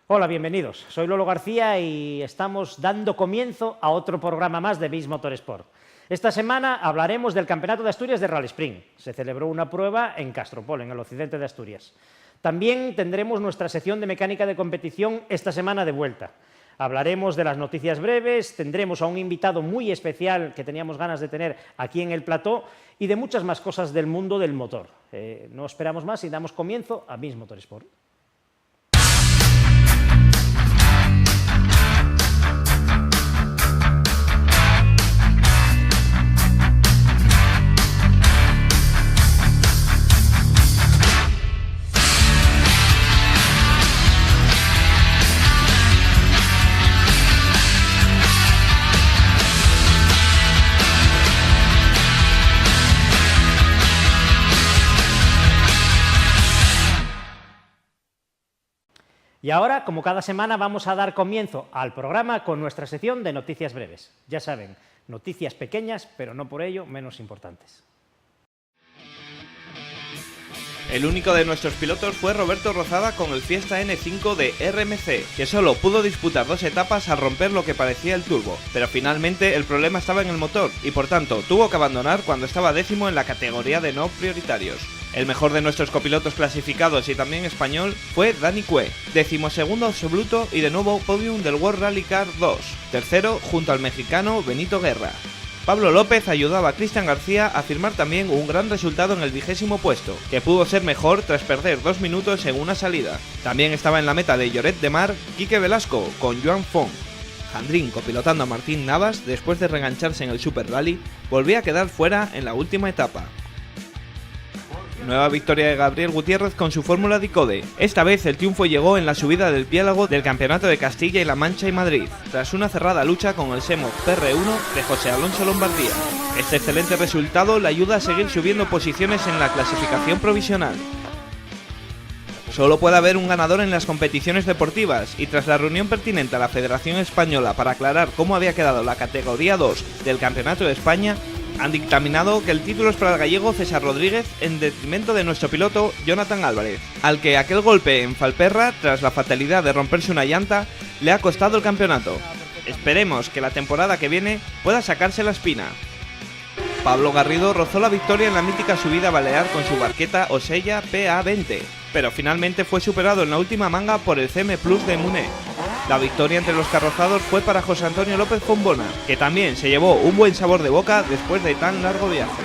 Hola, bienvenidos. Soy Lolo García y estamos dando comienzo a otro programa más de BIS Motorsport. Esta semana hablaremos del Campeonato de Asturias de Rally Sprint. Se celebró una prueba en Castropol, en el occidente de Asturias. También tendremos nuestra sección de mecánica de competición esta semana de vuelta. Hablaremos de las noticias breves, tendremos a un invitado muy especial que teníamos ganas de tener aquí en el plató y de muchas más cosas del mundo del motor. No esperamos más y damos comienzo a BIS Motorsport. Y ahora, como cada semana, vamos a dar comienzo al programa con nuestra sección de noticias breves. Ya saben, noticias pequeñas, pero no por ello menos importantes. El único de nuestros pilotos fue Roberto Rozada con el Fiesta N5 de RMC, que solo pudo disputar 2 etapas al romper lo que parecía el turbo, pero finalmente el problema estaba en el motor y por tanto tuvo que abandonar cuando estaba 10º en la categoría de no prioritarios. El mejor de nuestros copilotos clasificados y también español fue Dani Cue, 12º absoluto y de nuevo podium del World Rally Car 2, tercero junto al mexicano Benito Guerra. Pablo López ayudaba a Cristian García a firmar también un gran resultado en el 20º puesto, que pudo ser mejor tras perder 2 minutos en una salida. También estaba en la meta de Lloret de Mar Quique Velasco con Joan Font. Jandrín, copilotando a Martín Navas después de reengancharse en el Super Rally, volvía a quedar fuera en la última etapa. Nueva victoria de Gabriel Gutiérrez con su Fórmula Dicode. Esta vez el triunfo llegó en la subida del Piélago del Campeonato de Castilla y La Mancha y Madrid, tras una cerrada lucha con el Semo PR1 de José Alonso Lombardía. Este excelente resultado le ayuda a seguir subiendo posiciones en la clasificación provisional. Solo puede haber un ganador en las competiciones deportivas y tras la reunión pertinente a la Federación Española para aclarar cómo había quedado la categoría 2 del Campeonato de España, han dictaminado que el título es para el gallego César Rodríguez en detrimento de nuestro piloto Jonathan Álvarez, al que aquel golpe en Falperra, tras la fatalidad de romperse una llanta, le ha costado el campeonato. Esperemos que la temporada que viene pueda sacarse la espina. Pablo Garrido rozó la victoria en la mítica subida balear con su barqueta Osella PA20, pero finalmente fue superado en la última manga por el CM Plus de Muné. La victoria entre los carrozados fue para José Antonio López Fombona, que también se llevó un buen sabor de boca después de tan largo viaje.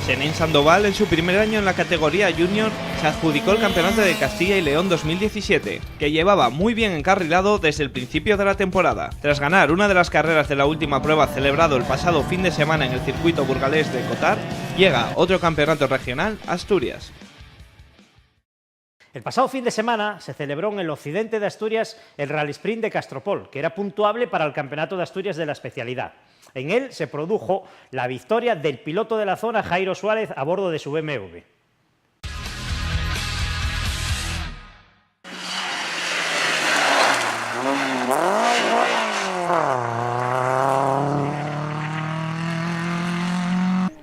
Senén Sandoval, en su primer año en la categoría Junior, se adjudicó el Campeonato de Castilla y León 2017, que llevaba muy bien encarrilado desde el principio de la temporada. Tras ganar una de las carreras de la última prueba celebrado el pasado fin de semana en el circuito burgalés de Cotar, llega otro campeonato regional, Asturias. El pasado fin de semana se celebró en el occidente de Asturias el Rally Sprint de Castropol, que era puntuable para el Campeonato de Asturias de la especialidad. En él se produjo la victoria del piloto de la zona, Jairo Suárez, a bordo de su BMW.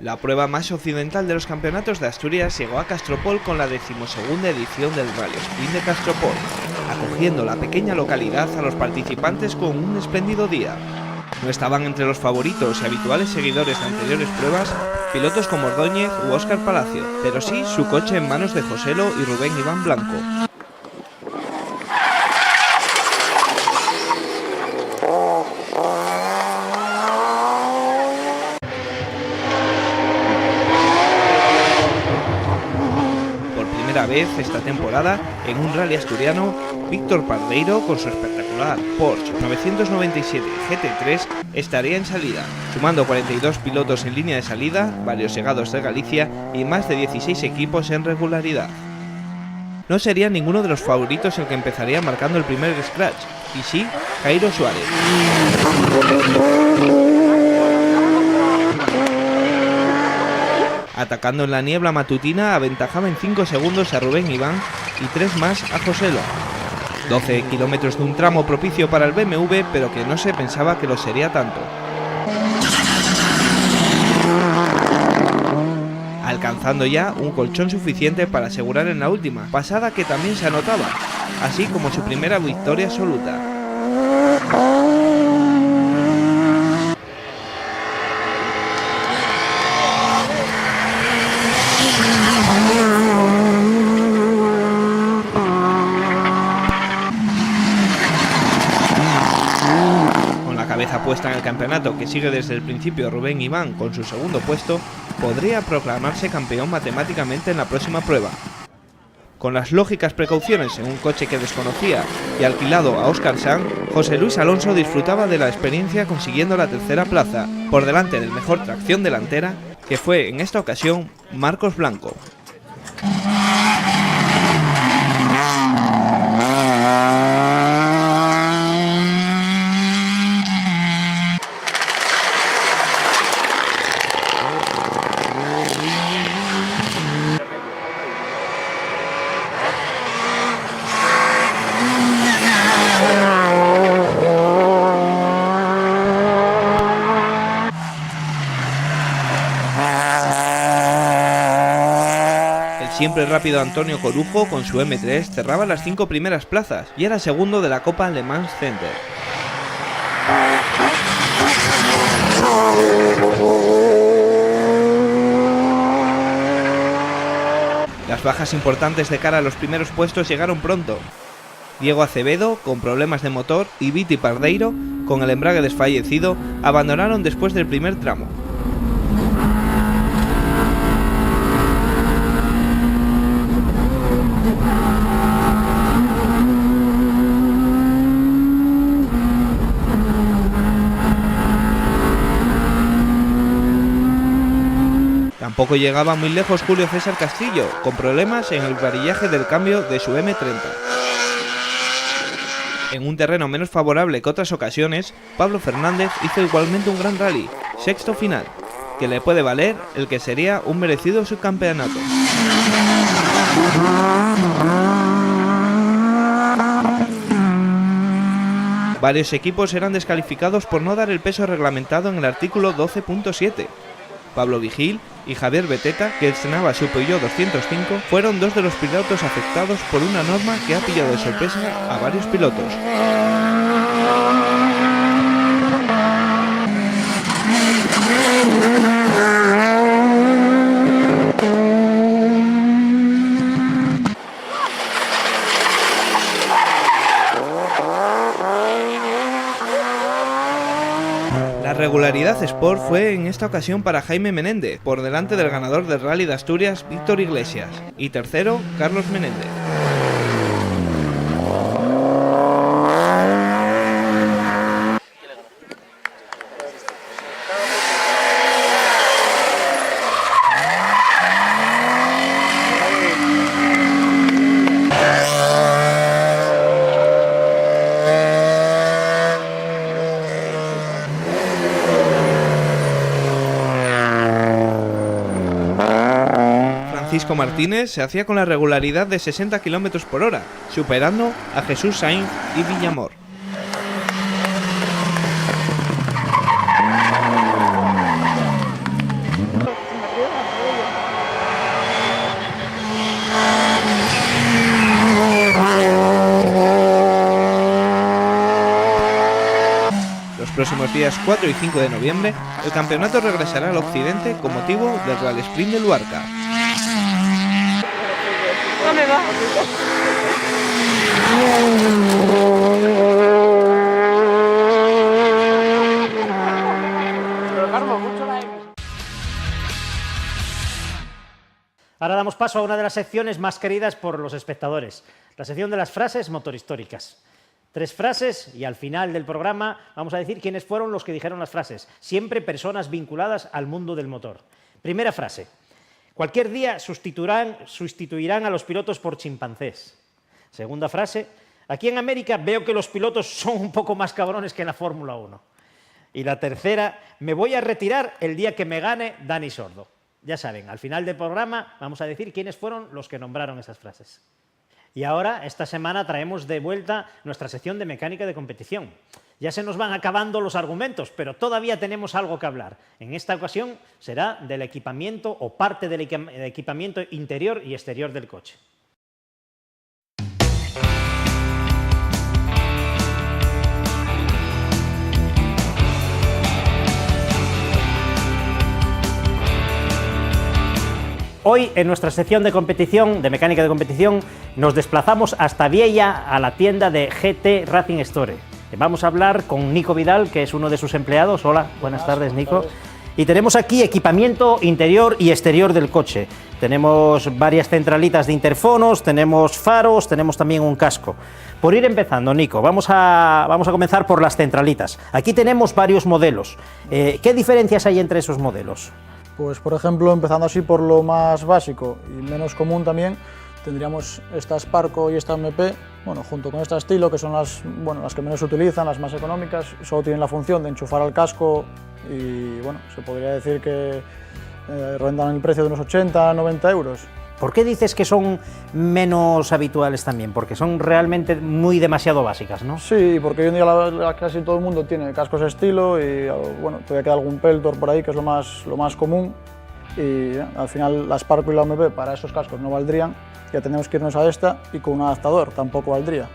La prueba más occidental de los campeonatos de Asturias llegó a Castropol con la 12ª edición del Rally Sprint de Castropol, acogiendo la pequeña localidad a los participantes con un espléndido día. No estaban entre los favoritos y habituales seguidores de anteriores pruebas pilotos como Ordóñez u Óscar Palacio, pero sí su coche en manos de Joselo y Rubén Iván Blanco. Vez esta temporada en un rally asturiano, Víctor Pardeiro con su espectacular Porsche 997 GT3 estaría en salida, sumando 42 pilotos en línea de salida, varios llegados de Galicia y más de 16 equipos en regularidad. No sería ninguno de los favoritos el que empezaría marcando el primer scratch, y sí, Jairo Suárez. Atacando en la niebla matutina, aventajaba en 5 segundos a Rubén Iván y 3 más a Joselo. 12 kilómetros de un tramo propicio para el BMW, pero que no se pensaba que lo sería tanto. Alcanzando ya un colchón suficiente para asegurar en la última, pasada que también se anotaba. así como su primera victoria absoluta. Cabeza puesta en el campeonato, que sigue desde el principio Rubén Iván con su segundo puesto, podría proclamarse campeón matemáticamente en la próxima prueba. Con las lógicas precauciones en un coche que desconocía y alquilado a Óscar Sanz, José Luis Alonso disfrutaba de la experiencia consiguiendo la tercera plaza, por delante del mejor tracción delantera, que fue en esta ocasión Marcos Blanco. Siempre rápido Antonio Corujo con su M3 cerraba las 5 primeras plazas y era segundo de la Copa Le Mans Center. Las bajas importantes de cara a los primeros puestos llegaron pronto. Diego Acevedo, con problemas de motor, y Viti Pardeiro, con el embrague desfallecido, abandonaron después del primer tramo. Tampoco llegaba muy lejos Julio César Castillo, con problemas en el varillaje del cambio de su M30. En un terreno menos favorable que otras ocasiones, Pablo Fernández hizo igualmente un gran rally, sexto final, que le puede valer el que sería un merecido subcampeonato. Varios equipos eran descalificados por no dar el peso reglamentado en el artículo 12.7. Pablo Vigil y Javier Beteta, que estrenaba su Peugeot 205, fueron dos de los pilotos afectados por una norma que ha pillado de sorpresa a varios pilotos. La regularidad Sport fue en esta ocasión para Jaime Menéndez, por delante del ganador del Rally de Asturias, Víctor Iglesias, y tercero, Carlos Menéndez. Francisco Martínez se hacía con la regularidad de 60 km por hora, superando a Jesús Sainz y Villamor. Los próximos días 4 y 5 de noviembre, el campeonato regresará al occidente con motivo del Rally Sprint de Luarca. No me va. Ahora damos paso a una de las secciones más queridas por los espectadores, la sección de las frases motorhistóricas. 3 frases y al final del programa vamos a decir quiénes fueron los que dijeron las frases, siempre personas vinculadas al mundo del motor. Primera frase: cualquier día sustituirán a los pilotos por chimpancés. Segunda frase: aquí en América veo que los pilotos son un poco más cabrones que en la Fórmula 1. Y la tercera: me voy a retirar el día que me gane Dani Sordo. Ya saben, al final del programa vamos a decir quiénes fueron los que nombraron esas frases. Y ahora, esta semana, traemos de vuelta nuestra sección de mecánica de competición. Ya se nos van acabando los argumentos, pero todavía tenemos algo que hablar. En esta ocasión será del equipamiento o parte del equipamiento interior y exterior del coche. hoy en nuestra sección de competición, de mecánica de competición, nos desplazamos hasta Viella, a la tienda de GT Racing Store. Vamos a hablar con Nico Vidal, que es uno de sus empleados. Hola, buenas tardes, Nico. Y tenemos aquí equipamiento interior y exterior del coche. Tenemos varias centralitas de interfonos, tenemos faros, tenemos también un casco. Por ir empezando, Nico, vamos a comenzar por las centralitas. Aquí tenemos varios modelos. ¿Qué diferencias hay entre esos modelos? Pues, por ejemplo, empezando así por lo más básico y menos común también, tendríamos esta Sparco y esta MP, bueno, junto con esta Estilo, que son las que menos se utilizan, las más económicas, solo tienen la función de enchufar al casco y, bueno, se podría decir que rondan el precio de unos 80 a 90 euros. ¿Por qué dices que son menos habituales también? Porque son realmente demasiado básicas, ¿no? Sí, porque hoy en día casi todo el mundo tiene cascos Estilo y, bueno, todavía queda algún Peltor por ahí, que es lo más común, y al final la Sparco y la MP para esos cascos no valdrían, ya tenemos que irnos a esta, y con un adaptador tampoco valdría.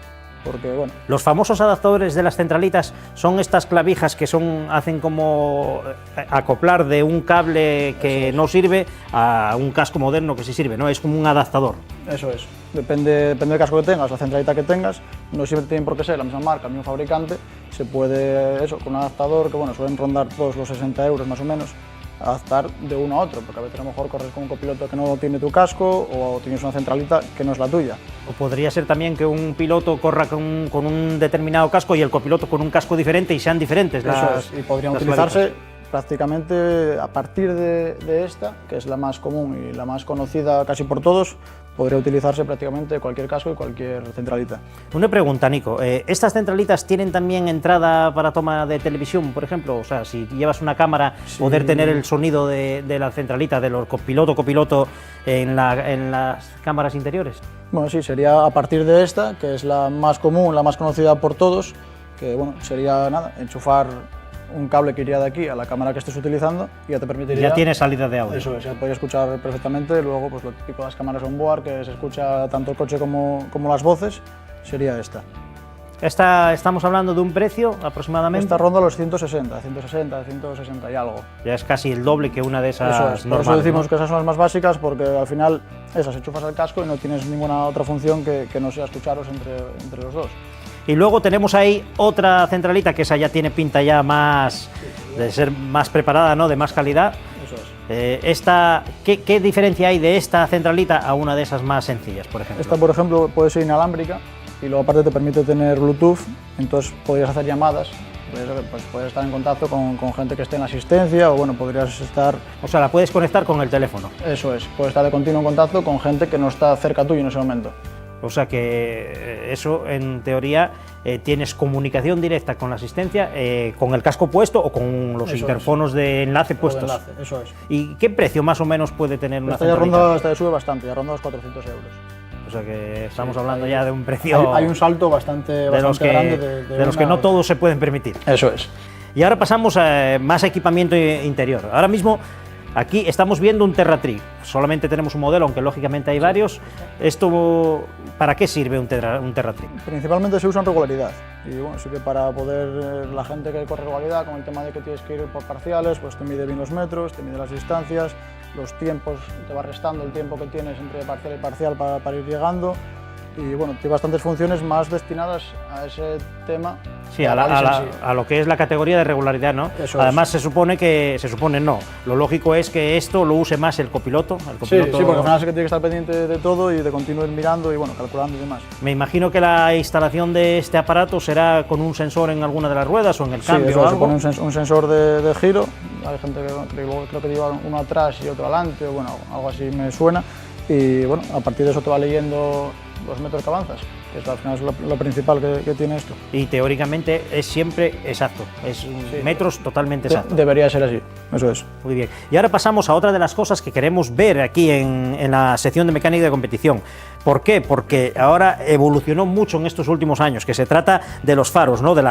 Porque, bueno. Los famosos adaptadores de las centralitas son estas clavijas que hacen como acoplar de un cable que no sirve a un casco moderno que sí sirve, ¿no? Es como un adaptador. Eso es. Depende del casco que tengas, la centralita que tengas, no siempre tienen por qué ser la misma marca, el mismo fabricante. Se puede, con un adaptador que, bueno, suelen rondar todos los 60 euros más o menos, adaptar de uno a otro, porque a veces a lo mejor corres con un copiloto que no tiene tu casco o tienes una centralita que no es la tuya. O podría ser también que un piloto corra con un determinado casco y el copiloto con un casco diferente y sean diferentes. Eso es, y podrían utilizarse prácticamente a partir de esta, que es la más común y la más conocida casi por todos, podría utilizarse prácticamente cualquier casco y cualquier centralita. Una pregunta, Nico, ¿estas centralitas tienen también entrada para toma de televisión, por ejemplo? O sea, si llevas una cámara, sí, poder tener el sonido de la centralita, de los copiloto en las cámaras interiores. Bueno, sí, sería a partir de esta, que es la más común, la más conocida por todos, que, bueno, sería nada, enchufar un cable que iría de aquí a la cámara que estés utilizando y ya te permitiría... Ya tiene salida de audio. Eso es, ya podría escuchar perfectamente. Luego, pues lo típico de las cámaras on-board, que se escucha tanto el coche como las voces, sería esta. Estamos hablando de un precio aproximadamente... Esta ronda los 160 y algo. Ya es casi el doble que una de esas eso es, normales. Por eso decimos, ¿no?, que esas son las más básicas, porque al final esas enchufas al casco y no tienes ninguna otra función que no sea escucharos entre los dos. Y luego tenemos ahí otra centralita, que esa ya tiene pinta ya más de ser más preparada, ¿no?, de más calidad. Eso es. ¿Qué diferencia hay de esta centralita a una de esas más sencillas, por ejemplo? Esta, por ejemplo, puede ser inalámbrica y luego aparte te permite tener Bluetooth, entonces podrías hacer llamadas, pues puedes estar en contacto con gente que esté en la asistencia, o bueno, podrías estar... O sea, la puedes conectar con el teléfono. Eso es, puedes estar de continuo en contacto con gente que no está cerca tuyo en ese momento. O sea que eso, en teoría, tienes comunicación directa con la asistencia, con el casco puesto o con los interfonos de enlace puestos. De enlace, eso es. ¿Y qué precio más o menos puede tener una centralita? Esta ya sube bastante, ya ronda los 400 euros. O sea que estamos hablando ya de un precio... Hay un salto bastante grande. De los que no todos se pueden permitir. Eso es. Y ahora pasamos a más equipamiento interior. Ahora mismo... Aquí estamos viendo un TerraTree, solamente tenemos un modelo, aunque lógicamente hay varios. ¿Esto para qué sirve un TerraTree? Principalmente se usa en regularidad, y bueno, sí que para poder, la gente que corre regularidad, con el tema de que tienes que ir por parciales, pues te mide bien los metros, te mide las distancias, los tiempos, te va restando el tiempo que tienes entre parcial y parcial para ir llegando. Y bueno, tiene bastantes funciones más destinadas a ese tema. Sí, a lo que es la categoría de regularidad, ¿no? Eso además es. se supone no, lo lógico es que esto lo use más el copiloto. Sí, porque al final sí que tiene que estar pendiente de todo y de continuar mirando y bueno, calculando y demás. Me imagino que la instalación de este aparato será con un sensor en alguna de las ruedas o en el cambio. Sí, eso se pone un sensor de giro, hay gente que creo que lleva uno atrás y otro adelante, o bueno, algo así me suena, y bueno, a partir de eso te va leyendo los metros que avanzas, que es al final es lo principal que tiene esto. Y teóricamente es siempre exacto, es metros totalmente exactos. Debería ser así, eso es. Muy bien. Y ahora pasamos a otra de las cosas que queremos ver aquí en la sección de mecánica de competición. ¿Por qué? Porque ahora evolucionó mucho en estos últimos años, que se trata de los faros, ¿no?, de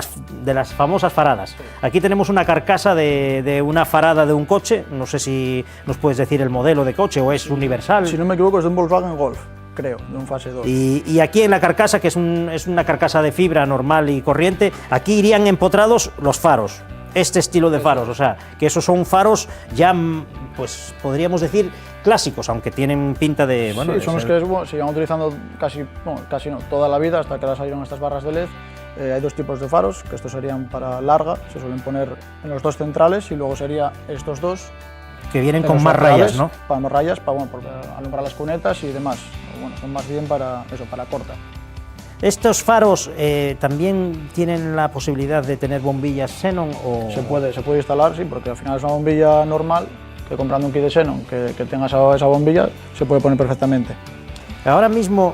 las famosas faradas. Aquí tenemos una carcasa de una farada de un coche, no sé si nos puedes decir el modelo de coche o es universal. Si no me equivoco es de un Volkswagen Golf, creo, de un fase 2. Y aquí en la carcasa, que es una carcasa de fibra normal y corriente, aquí irían empotrados los faros, este estilo de faros, o sea, que esos son faros ya, pues podríamos decir, clásicos, aunque tienen pinta de... Bueno, sí, son los que se llevan utilizando casi no, toda la vida, hasta que ahora salieron estas barras de LED. Hay dos tipos de faros, que estos serían para larga, se suelen poner en los dos centrales, y luego sería estos dos. Que vienen con más rayas, ¿no? Para más rayas, para alumbrar las cunetas y demás. Bueno, son más bien para eso, para corta. ¿Estos faros también tienen la posibilidad de tener bombillas xenon? O... Se puede instalar, sí, porque al final es una bombilla normal, que comprando un kit de xenon que tenga esa bombilla, se puede poner perfectamente. Ahora mismo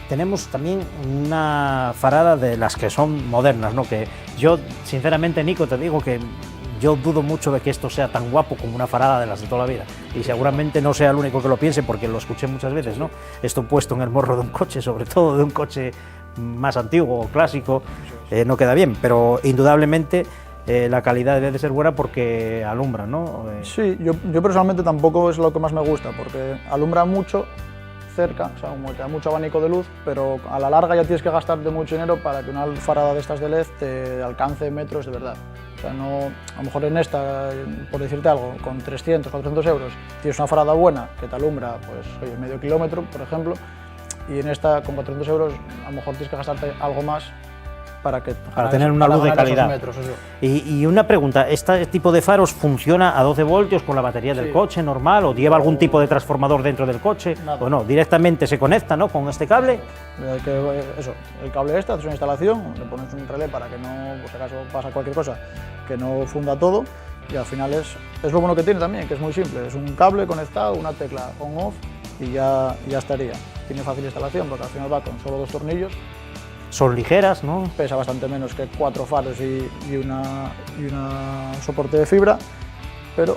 tenemos también una farada de las que son modernas, ¿no? Que yo, sinceramente, Nico, te digo que yo dudo mucho de que esto sea tan guapo como una farada de las de toda la vida, y seguramente no sea el único que lo piense, porque lo escuché muchas veces, ¿no? Esto puesto en el morro de un coche, sobre todo de un coche más antiguo o clásico, no queda bien, pero indudablemente la calidad debe de ser buena porque alumbra, ¿no? Sí, yo personalmente tampoco es lo que más me gusta, porque alumbra mucho cerca, o sea, como te da mucho abanico de luz, pero a la larga ya tienes que gastarte mucho dinero para que una farada de estas de LED te alcance metros de verdad. O sea, no, a lo mejor en esta, por decirte algo, con 300, 400 euros, tienes una farada buena que te alumbra, pues, oye, medio kilómetro, por ejemplo, y en esta, con 400 euros, a lo mejor tienes que gastarte algo más para tener una luz de calidad. Metros, y una pregunta, ¿este tipo de faros funciona a 12 voltios con la batería del coche normal, o lleva algún tipo de transformador dentro del coche? Nada. O no, directamente se conecta, ¿no?, con este cable. Eso, el cable haces una instalación, le pones un relé para que no, por si acaso pasa cualquier cosa, que no funda todo, y al final es lo bueno que tiene también, que es muy simple, es un cable conectado, una tecla on-off y ya estaría. Tiene fácil instalación porque al final va con solo 2 tornillos. Son ligeras, ¿no? Pesa bastante menos que 4 faros y una soporte de fibra, pero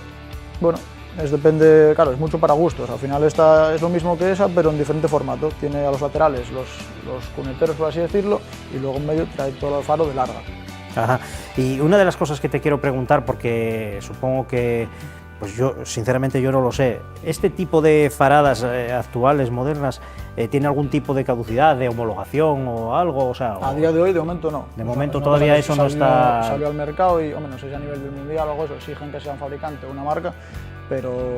bueno, depende, claro, es mucho para gustos. Al final esta es lo mismo que esa, pero en diferente formato. Tiene a los laterales los cuneteros, por así decirlo, y luego en medio trae todo el faro de larga. Ajá. Y una de las cosas que te quiero preguntar, porque supongo que, pues yo, sinceramente, yo no lo sé, ¿este tipo de faradas actuales, modernas, tiene algún tipo de caducidad, de homologación o algo? O sea, a día de hoy, de momento no. De momento todavía eso no está... Salió al mercado y, hombre, no sé si a nivel del mundial o algo eso, exigen que sea un fabricante o una marca, pero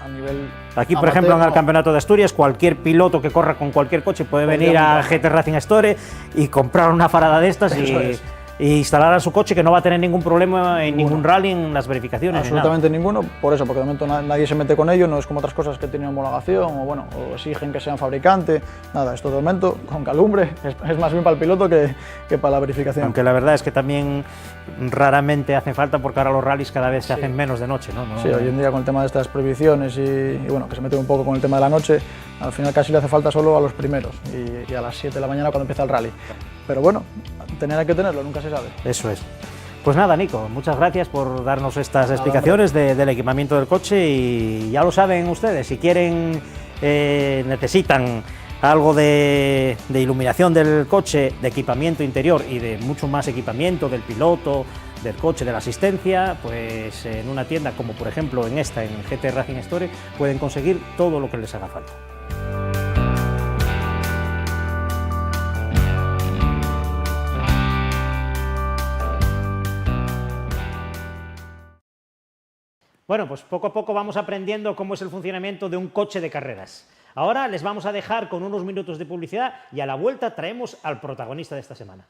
a nivel... Aquí, por ejemplo, en el Campeonato de Asturias, cualquier piloto que corra con cualquier coche puede venir a GT Racing Store y comprar una farada de estas y instalar a su coche, que no va a tener ningún problema en ningún rally en las verificaciones. Absolutamente ninguno, por eso, porque de momento nadie se mete con ello, no es como otras cosas que tienen homologación o exigen que sean fabricante, nada, esto de momento con calumbre es más bien para el piloto que para la verificación. Aunque la verdad es que también raramente hacen falta, porque ahora los rallies cada vez se hacen menos de noche, ¿no? Sí, hoy en día con el tema de estas prohibiciones y bueno, que se mete un poco con el tema de la noche, al final casi le hace falta solo a los primeros y a las 7 de la mañana cuando empieza el rally. Pero bueno, hay que tenerlo, nunca se sabe. Eso es. Pues nada, Nico, muchas gracias por darnos estas explicaciones del equipamiento del coche, y ya lo saben ustedes, si quieren, necesitan algo de iluminación del coche, de equipamiento interior y de mucho más equipamiento del piloto, del coche, de la asistencia, pues en una tienda como por ejemplo en GT Racing Store, pueden conseguir todo lo que les haga falta. Bueno, pues poco a poco vamos aprendiendo cómo es el funcionamiento de un coche de carreras. Ahora les vamos a dejar con unos minutos de publicidad y a la vuelta traemos al protagonista de esta semana.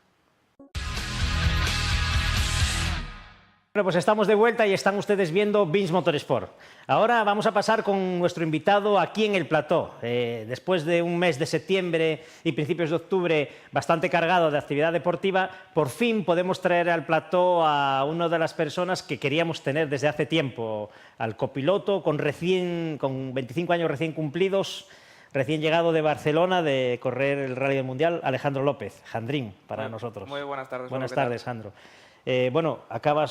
Bueno, pues estamos de vuelta y están ustedes viendo Binge Motorsport. Ahora vamos a pasar con nuestro invitado aquí en el plató. Después de un mes de septiembre y principios de octubre bastante cargado de actividad deportiva, por fin podemos traer al plató a una de las personas que queríamos tener desde hace tiempo, al copiloto con 25 años recién cumplidos, recién llegado de Barcelona de correr el Rally del Mundial, Alejandro López, Jandrín para nosotros. Muy buenas tardes. Buenas tardes, Jandro. Bueno,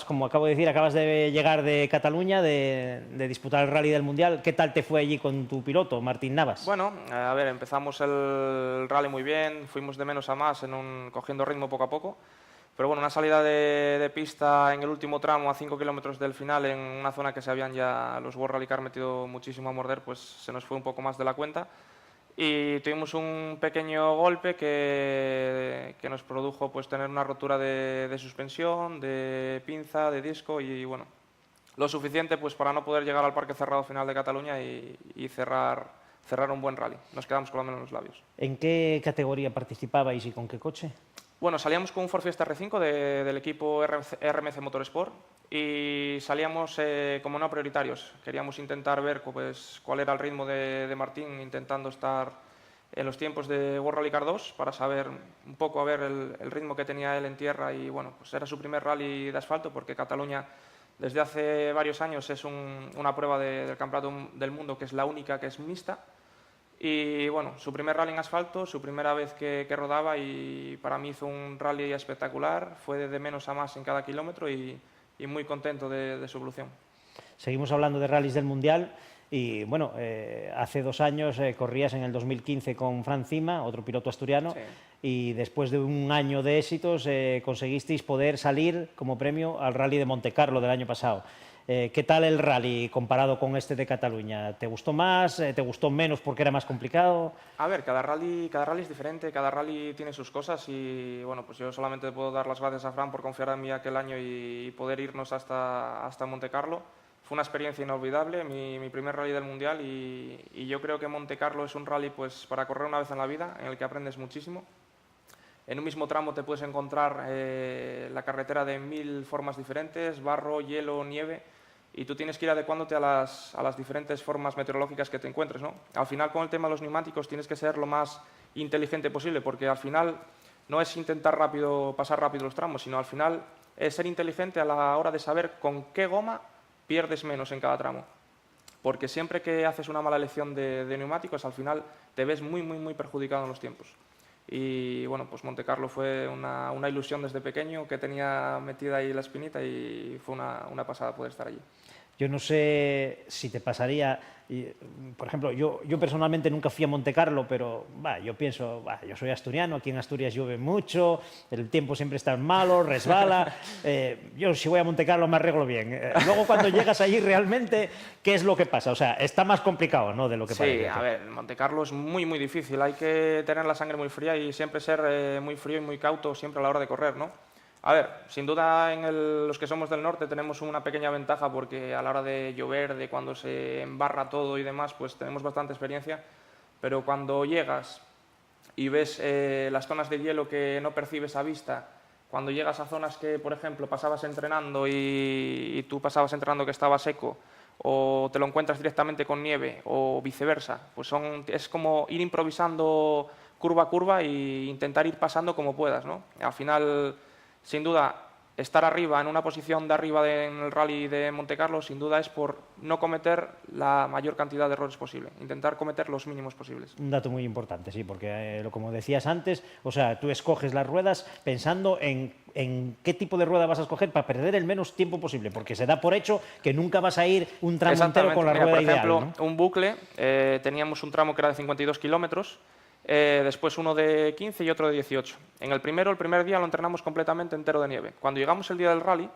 como acabo de decir, acabas de llegar de Cataluña, de disputar el Rally del Mundial. ¿Qué tal te fue allí con tu piloto, Martín Navas? Bueno, a ver, empezamos el rally muy bien, fuimos de menos a más, cogiendo ritmo poco a poco. Pero bueno, una salida de pista en el último tramo a 5 kilómetros del final, en una zona que se habían ya los World Rally Car metido muchísimo a morder, pues se nos fue un poco más de la cuenta. Y tuvimos un pequeño golpe que nos produjo pues tener una rotura de suspensión, de pinza, de disco, y bueno, lo suficiente pues para no poder llegar al parque cerrado final de Cataluña y cerrar un buen rally. Nos quedamos con la mano en los labios. ¿En qué categoría participabais y con qué coche? Bueno, salíamos con un Ford Fiesta R5 del equipo RMC Motorsport y salíamos como no prioritarios. Queríamos intentar ver pues, cuál era el ritmo de Martín, intentando estar en los tiempos de World Rally Car 2 para saber un poco a ver el ritmo que tenía él en tierra. Y bueno, pues era su primer rally de asfalto, porque Cataluña desde hace varios años es una prueba del Campeonato del Mundo que es la única que es mixta. Y bueno, su primer rally en asfalto, su primera vez que rodaba, y para mí hizo un rally espectacular. Fue de menos a más en cada kilómetro y muy contento de su evolución. Seguimos hablando de rallies del Mundial y bueno, hace 2 años corrías en el 2015 con Fran Cima, otro piloto asturiano, Sí. Y después de un año de éxitos conseguisteis poder salir como premio al Rally de Montecarlo del año pasado. ¿Qué tal el rally comparado con este de Cataluña? ¿Te gustó más? ¿Te gustó menos porque era más complicado? A ver, cada rally es diferente, cada rally tiene sus cosas y bueno, pues yo solamente puedo dar las gracias a Fran por confiar en mí aquel año y poder irnos hasta Montecarlo. Fue una experiencia inolvidable, mi primer rally del Mundial, y yo creo que Montecarlo es un rally pues para correr una vez en la vida, en el que aprendes muchísimo. En un mismo tramo te puedes encontrar la carretera de 1000 formas diferentes, barro, hielo, nieve, y tú tienes que ir adecuándote a las diferentes formas meteorológicas que te encuentres, ¿no? Al final, con el tema de los neumáticos, tienes que ser lo más inteligente posible, porque al final no es intentar pasar rápido los tramos, sino al final es ser inteligente a la hora de saber con qué goma pierdes menos en cada tramo. Porque siempre que haces una mala elección de neumáticos, al final te ves muy perjudicado en los tiempos. Y bueno, pues Montecarlo fue una ilusión desde pequeño, que tenía metida ahí la espinita, y fue una pasada poder estar allí. Yo no sé si te pasaría, por ejemplo, yo personalmente nunca fui a Montecarlo, pero yo pienso, yo soy asturiano, aquí en Asturias llueve mucho, el tiempo siempre está malo, resbala, yo si voy a Montecarlo me arreglo bien. Luego cuando llegas allí realmente, ¿qué es lo que pasa? O sea, está más complicado, ¿no?, de lo que parece. Sí, a ver, Montecarlo es muy difícil, hay que tener la sangre muy fría y siempre ser muy frío y muy cauto siempre a la hora de correr, ¿no? A ver, sin duda los que somos del norte tenemos una pequeña ventaja, porque a la hora de llover, de cuando se embarra todo y demás, pues tenemos bastante experiencia, pero cuando llegas y ves las zonas de hielo que no percibes a vista, cuando llegas a zonas que, por ejemplo, pasabas entrenando y tú pasabas entrenando que estaba seco, o te lo encuentras directamente con nieve, o viceversa, pues es como ir improvisando curva a curva e intentar ir pasando como puedas, ¿no? Al final, sin duda, estar arriba, en una posición de arriba en el rally de Montecarlo, sin duda es por no cometer la mayor cantidad de errores posible, intentar cometer los mínimos posibles. Un dato muy importante, sí, porque como decías antes, o sea, tú escoges las ruedas pensando en qué tipo de rueda vas a escoger para perder el menos tiempo posible, porque se da por hecho que nunca vas a ir un tramo entero con la rueda ideal, por ejemplo, ¿no? Un bucle, teníamos un tramo que era de 52 kilómetros, después uno de 15 y otro de 18. En el primer día lo entrenamos completamente entero de nieve. Cuando llegamos el día del rally,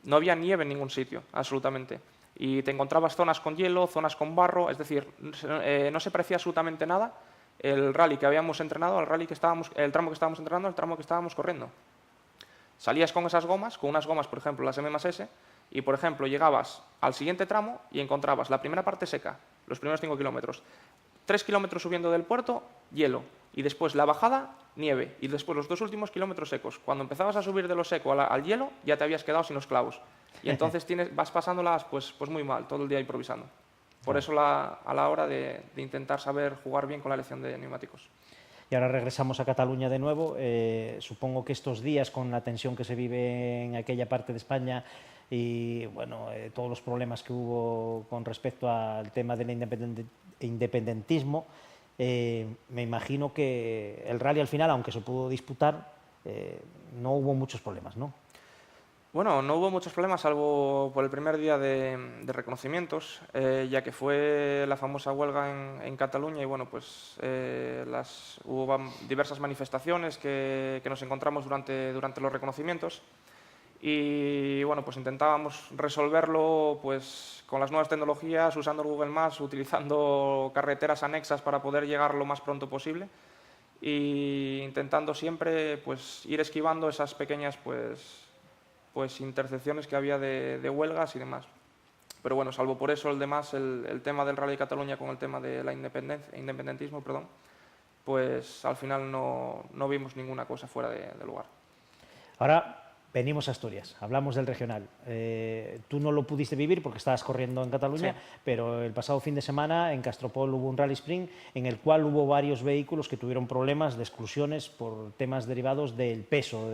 no había nieve en ningún sitio, absolutamente. Y te encontrabas zonas con hielo, zonas con barro, es decir, no se parecía absolutamente nada el rally que habíamos entrenado al rally el tramo que estábamos entrenando, al tramo que estábamos corriendo. Salías con esas gomas, con unas gomas, por ejemplo, las M+S, y, por ejemplo, llegabas al siguiente tramo y encontrabas la primera parte seca, los primeros 5 kilómetros. 3 kilómetros subiendo del puerto, hielo. Y después la bajada, nieve. Y después los 2 últimos kilómetros secos. Cuando empezabas a subir de lo seco al hielo, ya te habías quedado sin los clavos. Y entonces vas pasándolas pues muy mal, todo el día improvisando. Por eso a la hora de intentar saber jugar bien con la elección de neumáticos. Y ahora regresamos a Cataluña de nuevo. Supongo que estos días, con la tensión que se vive en aquella parte de España y bueno, todos los problemas que hubo con respecto al tema del independentismo, me imagino que el rally al final, aunque se pudo disputar, no hubo muchos problemas, ¿no? Bueno, no hubo muchos problemas, salvo por el primer día de reconocimientos, ya que fue la famosa huelga en Cataluña, y bueno, pues hubo diversas manifestaciones que nos encontramos durante los reconocimientos, y bueno, pues intentábamos resolverlo pues con las nuevas tecnologías, usando el Google Maps, utilizando carreteras anexas para poder llegar lo más pronto posible, e intentando siempre pues ir esquivando esas pequeñas pues intercepciones que había de huelgas y demás. Pero bueno, salvo por eso, el demás, el tema del Rally de Cataluña con el tema de la independentismo, perdón, pues al final no vimos ninguna cosa fuera de lugar. Ahora venimos a Asturias, hablamos del regional. Tú no lo pudiste vivir porque estabas corriendo en Cataluña, Sí. pero el pasado fin de semana en Castropol hubo un Rally Sprint en el cual hubo varios vehículos que tuvieron problemas de exclusiones por temas derivados del peso.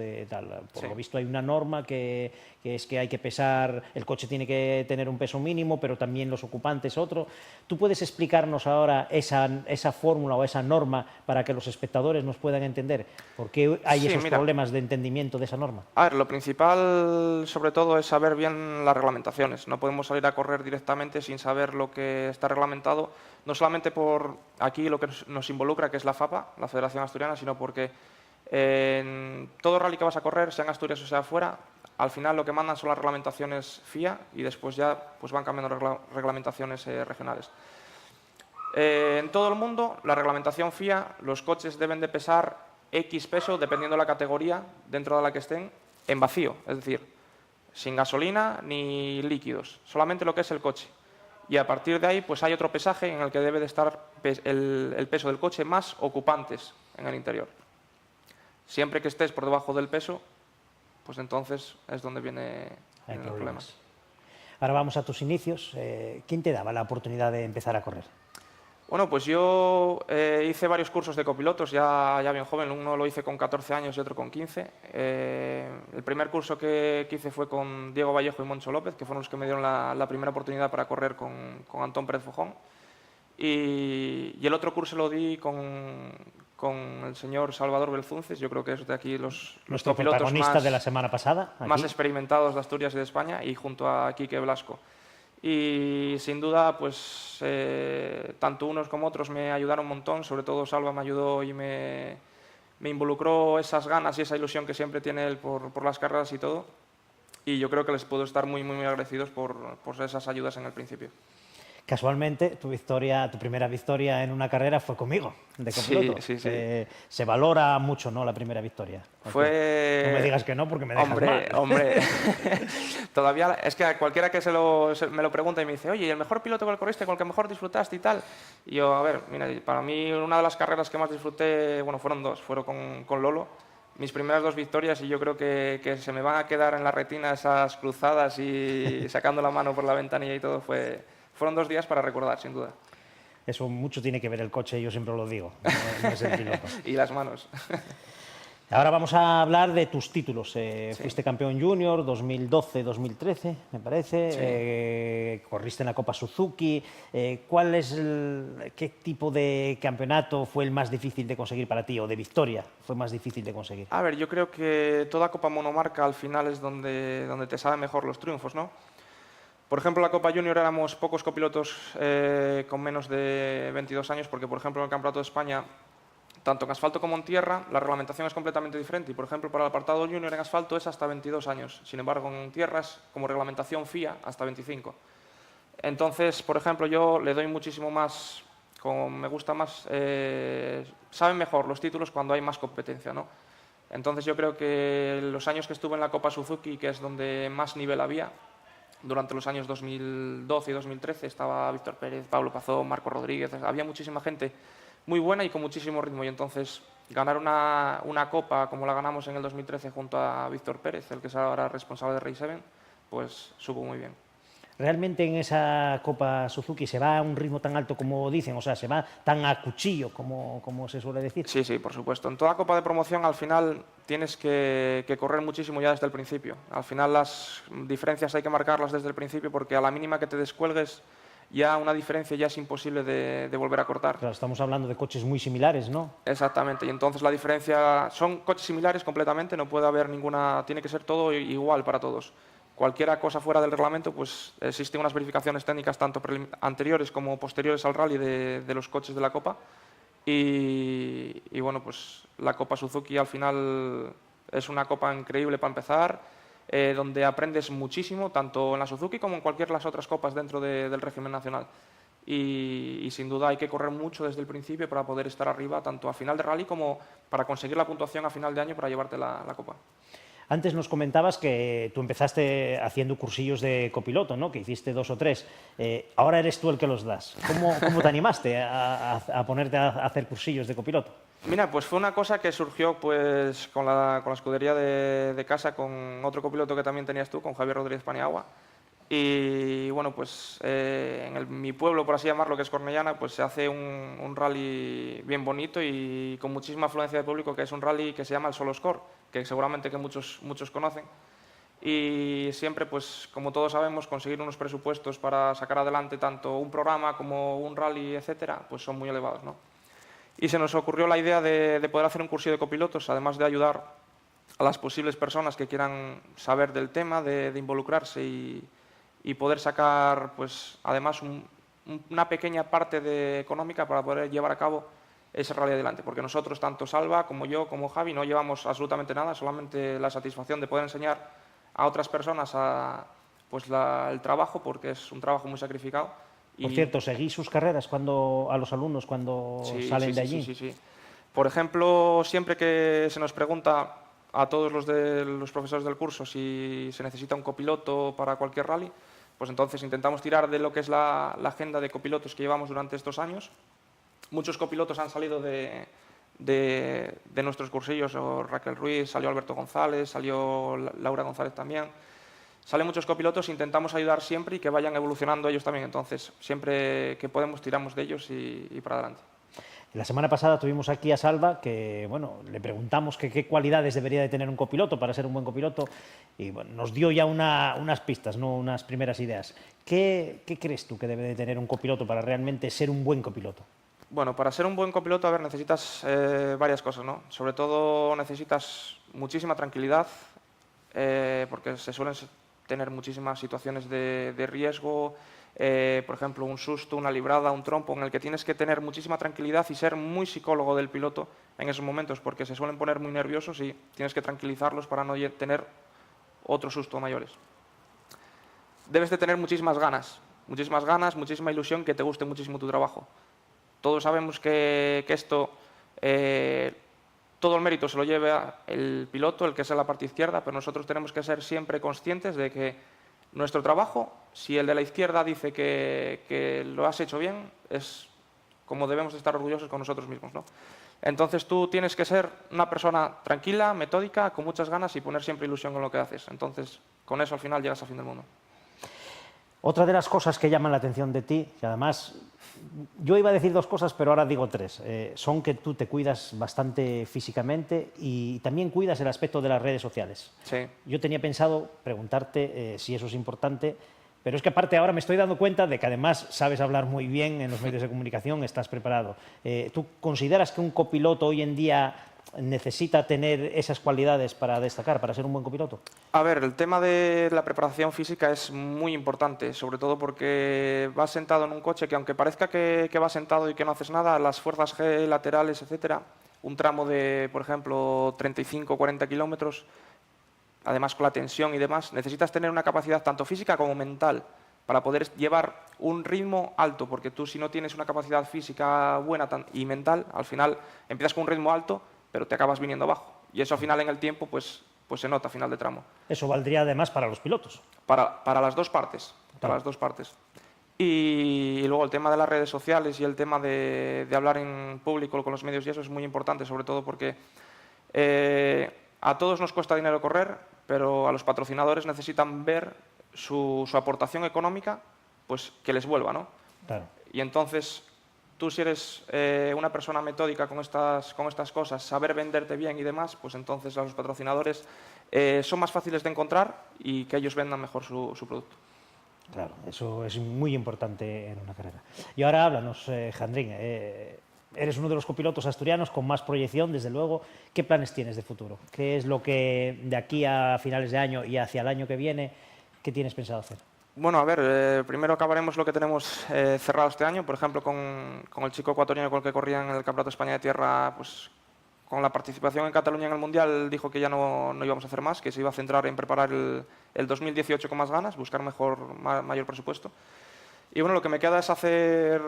Por Sí. lo visto hay una norma que es que hay que pesar, el coche tiene que tener un peso mínimo, pero también los ocupantes otro. ¿Tú puedes explicarnos ahora esa fórmula o esa norma para que los espectadores nos puedan entender por qué hay Sí, esos mira. problemas de entendimiento de esa norma? A ver, lo principal sobre todo es saber bien las reglamentaciones. No podemos salir a correr directamente sin saber lo que está reglamentado, no solamente por aquí lo que nos involucra, que es la FAPA, la Federación Asturiana, sino porque en todo rally que vas a correr, sea en Asturias o sea fuera, al final lo que mandan son las reglamentaciones FIA y después ya pues van cambiando reglamentaciones regionales. En todo el mundo, la reglamentación FIA, los coches deben de pesar X peso, dependiendo de la categoría dentro de la que estén, en vacío, es decir, sin gasolina ni líquidos, solamente lo que es el coche. Y a partir de ahí pues hay otro pesaje en el que debe de estar el peso del coche más ocupantes en el interior. Siempre que estés por debajo del peso, pues entonces es donde viene Hay el problema. problemas. Ahora vamos a tus inicios. ¿Quién te daba la oportunidad de empezar a correr? Bueno, pues yo hice varios cursos de copilotos ya bien joven. Uno lo hice con 14 años y otro con 15. El primer curso que hice fue con Diego Vallejo y Moncho López, que fueron los que me dieron la primera oportunidad para correr con Antón Pérez Fojón. Y el otro curso lo di con el señor Salvador Belzunces. Yo creo que es de aquí los Nuestro copilotos protagonista más, de la semana pasada. más aquí. experimentados de Asturias y de España, y junto a Quique Blasco. Y sin duda, pues tanto unos como otros me ayudaron un montón, sobre todo Salva me ayudó y me involucró esas ganas y esa ilusión que siempre tiene él por las carreras y todo. Y yo creo que les puedo estar muy, muy, muy agradecidos por esas ayudas en el principio. Casualmente, tu primera victoria en una carrera fue conmigo, de copiloto. Sí. Se valora mucho, ¿no?, la primera victoria. Fue... No me digas que no, porque me dejas mal. Hombre, todavía es que a cualquiera que me lo pregunta y me dice, oye, ¿y el mejor piloto con el corriste, con el que mejor disfrutaste y tal? Y yo, a ver, mira, para mí una de las carreras que más disfruté, bueno, fueron dos, fueron con Lolo, mis primeras dos victorias, y yo creo que se me van a quedar en la retina esas cruzadas y sacando la mano por la ventanilla y todo, fueron 2 días para recordar, sin duda. Eso mucho tiene que ver el coche, yo siempre lo digo, no es el piloto. Y las manos. Ahora vamos a hablar de tus títulos. Fuiste campeón junior 2012-2013, me parece. Corriste en la Copa Suzuki. ¿Qué tipo de campeonato fue el más difícil de conseguir para ti, o de victoria fue más difícil de conseguir? A ver, yo creo que toda Copa monomarca al final es donde te saben mejor los triunfos, ¿no? Por ejemplo, en la Copa Junior éramos pocos copilotos con menos de 22 años, porque, por ejemplo, en el Campeonato de España, tanto en asfalto como en tierra, la reglamentación es completamente diferente. Y, por ejemplo, para el apartado junior en asfalto es hasta 22 años. Sin embargo, en tierras, como reglamentación FIA, hasta 25. Entonces, por ejemplo, yo le doy muchísimo más, como me gusta más, saben mejor los títulos cuando hay más competencia, ¿no? Entonces, yo creo que los años que estuve en la Copa Suzuki, que es donde más nivel había, durante los años 2012 y 2013 estaba Víctor Pérez, Pablo Pazón, Marco Rodríguez, había muchísima gente muy buena y con muchísimo ritmo, y entonces ganar una copa como la ganamos en el 2013 junto a Víctor Pérez, el que es ahora responsable de Race 7, pues supo muy bien. ¿Realmente en esa Copa Suzuki se va a un ritmo tan alto como dicen? O sea, ¿se va tan a cuchillo como se suele decir? Sí, por supuesto. En toda Copa de promoción al final tienes que correr muchísimo ya desde el principio. Al final las diferencias hay que marcarlas desde el principio, porque a la mínima que te descuelgues ya una diferencia ya es imposible de volver a cortar. Claro, estamos hablando de coches muy similares, ¿no? Exactamente, y entonces la diferencia, son coches similares completamente, no puede haber ninguna, tiene que ser todo igual para todos. Cualquier cosa fuera del reglamento, pues existen unas verificaciones técnicas tanto anteriores como posteriores al rally de los coches de la Copa, y bueno, pues la Copa Suzuki al final es una copa increíble para empezar, donde aprendes muchísimo, tanto en la Suzuki como en cualquiera de las otras copas dentro del régimen nacional. Y sin duda hay que correr mucho desde el principio para poder estar arriba, tanto a final de rally como para conseguir la puntuación a final de año para llevarte la copa. Antes nos comentabas que tú empezaste haciendo cursillos de copiloto, ¿no? Que hiciste 2 o 3. Ahora eres tú el que los das. ¿Cómo te animaste a ponerte a hacer cursillos de copiloto? Mira, pues fue una cosa que surgió pues, con la escudería de casa, con otro copiloto que también tenías tú, con Javier Rodríguez Paniagua. Y bueno, pues mi pueblo, por así llamarlo, que es Cornellana, pues se hace un rally bien bonito y con muchísima afluencia de público, que es un rally que se llama el Solo Score, que seguramente que muchos conocen. Y siempre, pues como todos sabemos, conseguir unos presupuestos para sacar adelante tanto un programa como un rally, etcétera, pues son muy elevados, ¿no? Y se nos ocurrió la idea de poder hacer un cursillo de copilotos, además de ayudar a las posibles personas que quieran saber del tema, de involucrarse y poder sacar, pues, además, una pequeña parte económica para poder llevar a cabo ese rally adelante. Porque nosotros, tanto Salva como yo, como Javi, no llevamos absolutamente nada, solamente la satisfacción de poder enseñar a otras personas pues, el trabajo, porque es un trabajo muy sacrificado. Por cierto, ¿seguís sus carreras a los alumnos cuando salen de allí? Sí. Por ejemplo, siempre que se nos pregunta a todos los profesores del curso si se necesita un copiloto para cualquier rally, pues entonces intentamos tirar de lo que es la agenda de copilotos que llevamos durante estos años. Muchos copilotos han salido de nuestros cursillos, o Raquel Ruiz, salió Alberto González, salió Laura González también. Salen muchos copilotos, intentamos ayudar siempre y que vayan evolucionando ellos también. Entonces, siempre que podemos tiramos de ellos y para adelante. La semana pasada tuvimos aquí a Salva, que bueno, le preguntamos qué cualidades debería de tener un copiloto para ser un buen copiloto y bueno, nos dio ya unas pistas, ¿no? Unas primeras ideas. ¿Qué crees tú que debe de tener un copiloto para realmente ser un buen copiloto? Bueno, para ser un buen copiloto, a ver, necesitas varias cosas, ¿no? Sobre todo necesitas muchísima tranquilidad, porque se suelen tener muchísimas situaciones de riesgo, por ejemplo, un susto, una librada, un trompo, en el que tienes que tener muchísima tranquilidad y ser muy psicólogo del piloto en esos momentos, porque se suelen poner muy nerviosos y tienes que tranquilizarlos para no tener otro susto mayores. Debes de tener muchísimas ganas, muchísima ilusión, que te guste muchísimo tu trabajo. Todos sabemos que esto, todo el mérito se lo lleva el piloto, el que es en la parte izquierda, pero nosotros tenemos que ser siempre conscientes de que nuestro trabajo, si el de la izquierda dice que lo has hecho bien, es como debemos de estar orgullosos con nosotros mismos, ¿no? Entonces tú tienes que ser una persona tranquila, metódica, con muchas ganas y poner siempre ilusión con lo que haces. Entonces, con eso al final llegas al fin del mundo. Otra de las cosas que llaman la atención de ti, que además yo iba a decir 2 cosas, pero ahora digo 3, son que tú te cuidas bastante físicamente y también cuidas el aspecto de las redes sociales. Sí. Yo tenía pensado preguntarte si eso es importante, pero es que aparte ahora me estoy dando cuenta de que además sabes hablar muy bien en los medios de comunicación, estás preparado. ¿Tú consideras que un copiloto hoy en día necesita tener esas cualidades para destacar, para ser un buen copiloto? A ver, el tema de la preparación física es muy importante, sobre todo porque vas sentado en un coche que, aunque parezca que vas sentado y que no haces nada, las fuerzas G, laterales, etcétera, un tramo de, por ejemplo, 35 o 40 kilómetros, además con la tensión y demás, necesitas tener una capacidad tanto física como mental para poder llevar un ritmo alto, porque tú, si no tienes una capacidad física buena y mental, al final empiezas con un ritmo alto, pero te acabas viniendo abajo. Y eso al final en el tiempo pues se nota a final de tramo. Eso valdría además para los pilotos. Para las dos partes. Para las dos partes. Y luego el tema de las redes sociales y el tema de hablar en público con los medios y eso es muy importante, sobre todo porque a todos nos cuesta dinero correr, pero a los patrocinadores necesitan ver su aportación económica, pues que les vuelva, ¿no? Claro. Y entonces tú, si eres una persona metódica con estas cosas, saber venderte bien y demás, pues entonces a los patrocinadores son más fáciles de encontrar y que ellos vendan mejor su producto. Claro, eso es muy importante en una carrera. Y ahora háblanos, Jandrín, eres uno de los copilotos asturianos con más proyección, desde luego. ¿Qué planes tienes de futuro? ¿Qué es lo que de aquí a finales de año y hacia el año que viene, qué tienes pensado hacer? Bueno, a ver, primero acabaremos lo que tenemos cerrado este año, por ejemplo, con el chico ecuatoriano con el que corría en el Campeonato de España de Tierra, pues con la participación en Cataluña en el Mundial, dijo que ya no íbamos a hacer más, que se iba a centrar en preparar el 2018 con más ganas, buscar mayor presupuesto. Y bueno, lo que me queda es hacer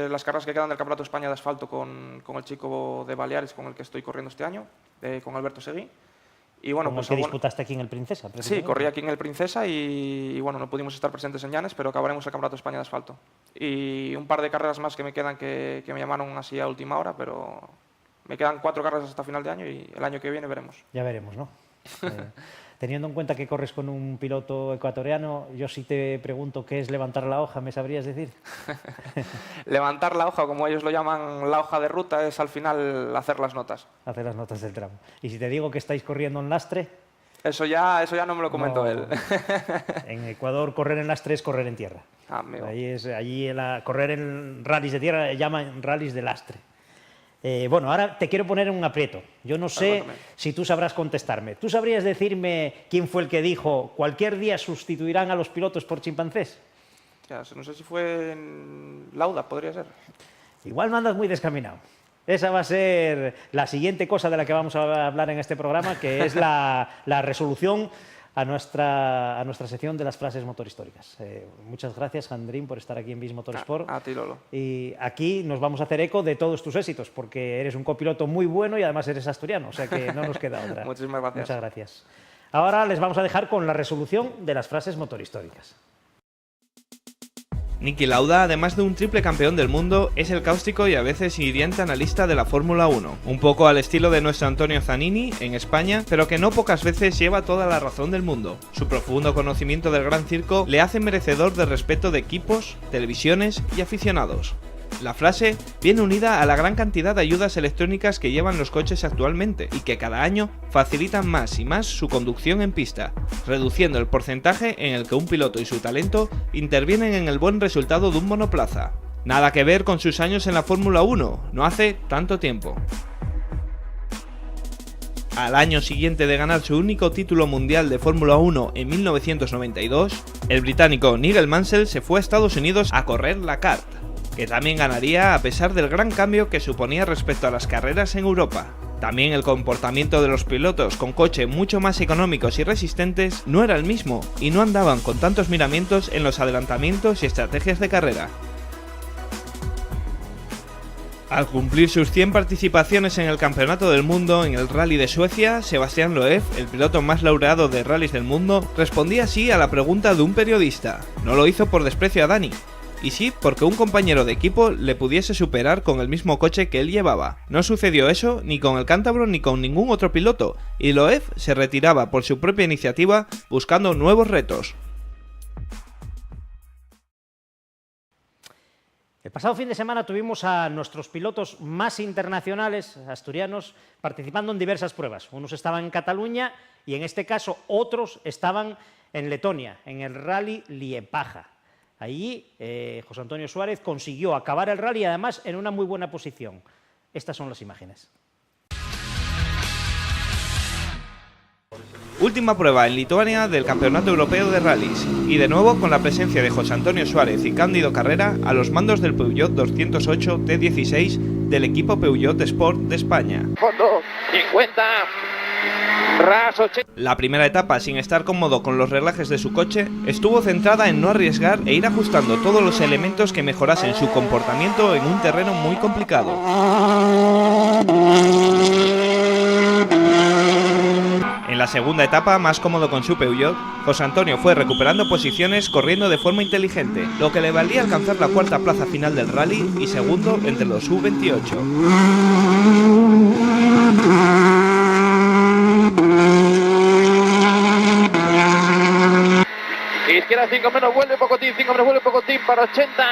las carreras que quedan del Campeonato de España de asfalto con el chico de Baleares con el que estoy corriendo este año, con Alberto Seguí. Y bueno, como pues el que disputaste aquí en el Princesa. Sí, corrí aquí en el Princesa y bueno, no pudimos estar presentes en Llanes, pero acabaremos el Campeonato de España de asfalto. Y un par de carreras más que me quedan que me llamaron así a última hora, pero me quedan 4 carreras hasta final de año y el año que viene veremos. Ya veremos, ¿no? Teniendo en cuenta que corres con un piloto ecuatoriano, yo sí te pregunto qué es levantar la hoja, ¿me sabrías decir? Levantar la hoja, como ellos lo llaman, la hoja de ruta, es al final hacer las notas. Hacer las notas del tramo. Y si te digo que estáis corriendo en lastre... Eso ya no me lo comentó él. En Ecuador, correr en lastre es correr en tierra. Amigo. Allí correr en rallies de tierra llaman rallies de lastre. Bueno, ahora te quiero poner en un aprieto. Yo no sé si tú sabrás contestarme. ¿Tú sabrías decirme quién fue el que dijo cualquier día sustituirán a los pilotos por chimpancés? Ya, no sé si fue en Lauda, podría ser. Igual no andas muy descaminado. Esa va a ser la siguiente cosa de la que vamos a hablar en este programa, que es la resolución a nuestra sección de las frases motorhistóricas. Muchas gracias, Jandrín, por estar aquí en BIS Motorsport. A ti, Lolo. Y aquí nos vamos a hacer eco de todos tus éxitos, porque eres un copiloto muy bueno y además eres asturiano, o sea que no nos queda otra. Muchísimas gracias. Muchas gracias. Ahora les vamos a dejar con la resolución de las frases motorhistóricas. Niki Lauda, además de un triple campeón del mundo, es el cáustico y a veces hiriente analista de la Fórmula 1. Un poco al estilo de nuestro Antonio Zanini, en España, pero que no pocas veces lleva toda la razón del mundo. Su profundo conocimiento del gran circo le hace merecedor de respeto de equipos, televisiones y aficionados. La frase viene unida a la gran cantidad de ayudas electrónicas que llevan los coches actualmente y que cada año facilitan más y más su conducción en pista, reduciendo el porcentaje en el que un piloto y su talento intervienen en el buen resultado de un monoplaza. Nada que ver con sus años en la Fórmula 1, no hace tanto tiempo. Al año siguiente de ganar su único título mundial de Fórmula 1 en 1992, el británico Nigel Mansell se fue a Estados Unidos a correr la kart, que también ganaría a pesar del gran cambio que suponía respecto a las carreras en Europa. También el comportamiento de los pilotos con coches mucho más económicos y resistentes no era el mismo y no andaban con tantos miramientos en los adelantamientos y estrategias de carrera. Al cumplir sus 100 participaciones en el Campeonato del Mundo en el Rally de Suecia, Sebastián Loeb, el piloto más laureado de rallies del mundo, respondía así a la pregunta de un periodista. No lo hizo por desprecio a Dani, y sí porque un compañero de equipo le pudiese superar con el mismo coche que él llevaba. No sucedió eso ni con el cántabro ni con ningún otro piloto, y Loeb se retiraba por su propia iniciativa buscando nuevos retos. El pasado fin de semana tuvimos a nuestros pilotos más internacionales, asturianos, participando en diversas pruebas. Unos estaban en Cataluña y en este caso otros estaban en Letonia, en el Rally Liepaja. Allí José Antonio Suárez consiguió acabar el rally, además en una muy buena posición. Estas son las imágenes. Última prueba en Lituania del Campeonato Europeo de Rallys, y de nuevo con la presencia de José Antonio Suárez y Cándido Carrera a los mandos del Peugeot 208 T16 del equipo Peugeot Sport de España. Fondo, 50, ras 80. La primera etapa, sin estar cómodo con los reglajes de su coche, estuvo centrada en no arriesgar e ir ajustando todos los elementos que mejorasen su comportamiento en un terreno muy complicado. En la segunda etapa, más cómodo con su Peugeot, José Antonio fue recuperando posiciones corriendo de forma inteligente, lo que le valía alcanzar la cuarta plaza final del rally y segundo entre los U28. Izquierda 5 menos, vuelve Pocotín, 5 menos, vuelve Pocotín para 80.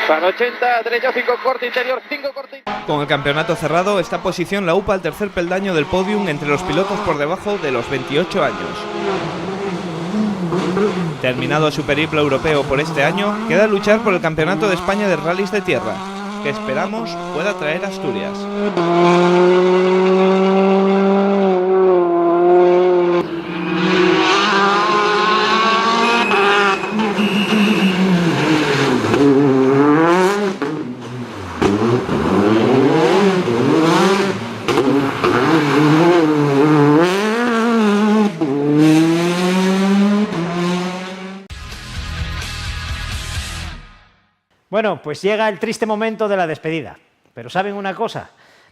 Para 80, derecha 5 corte, interior 5 corte. Con el campeonato cerrado, esta posición la upa al tercer peldaño del podium entre los pilotos por debajo de los 28 años. Terminado su periplo europeo por este año, queda luchar por el Campeonato de España de Rallys de Tierra, que esperamos pueda traer a Asturias. Bueno, pues llega el triste momento de la despedida. Pero ¿saben una cosa?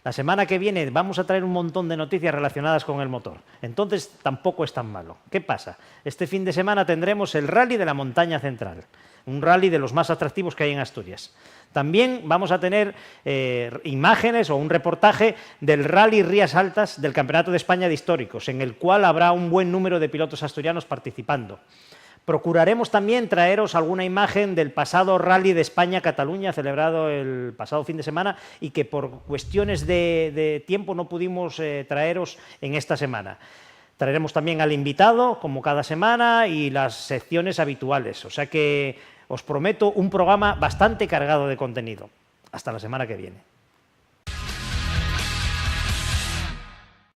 La semana que viene vamos a traer un montón de noticias relacionadas con el motor. Entonces tampoco es tan malo. ¿Qué pasa? Este fin de semana tendremos el Rally de la Montaña Central, un rally de los más atractivos que hay en Asturias. También vamos a tener imágenes o un reportaje del Rally Rías Altas del Campeonato de España de Históricos, en el cual habrá un buen número de pilotos asturianos participando. Procuraremos también traeros alguna imagen del pasado Rally de España-Cataluña, celebrado el pasado fin de semana, y que por cuestiones de tiempo no pudimos traeros en esta semana. Traeremos también al invitado, como cada semana, y las secciones habituales. O sea que os prometo un programa bastante cargado de contenido. Hasta la semana que viene.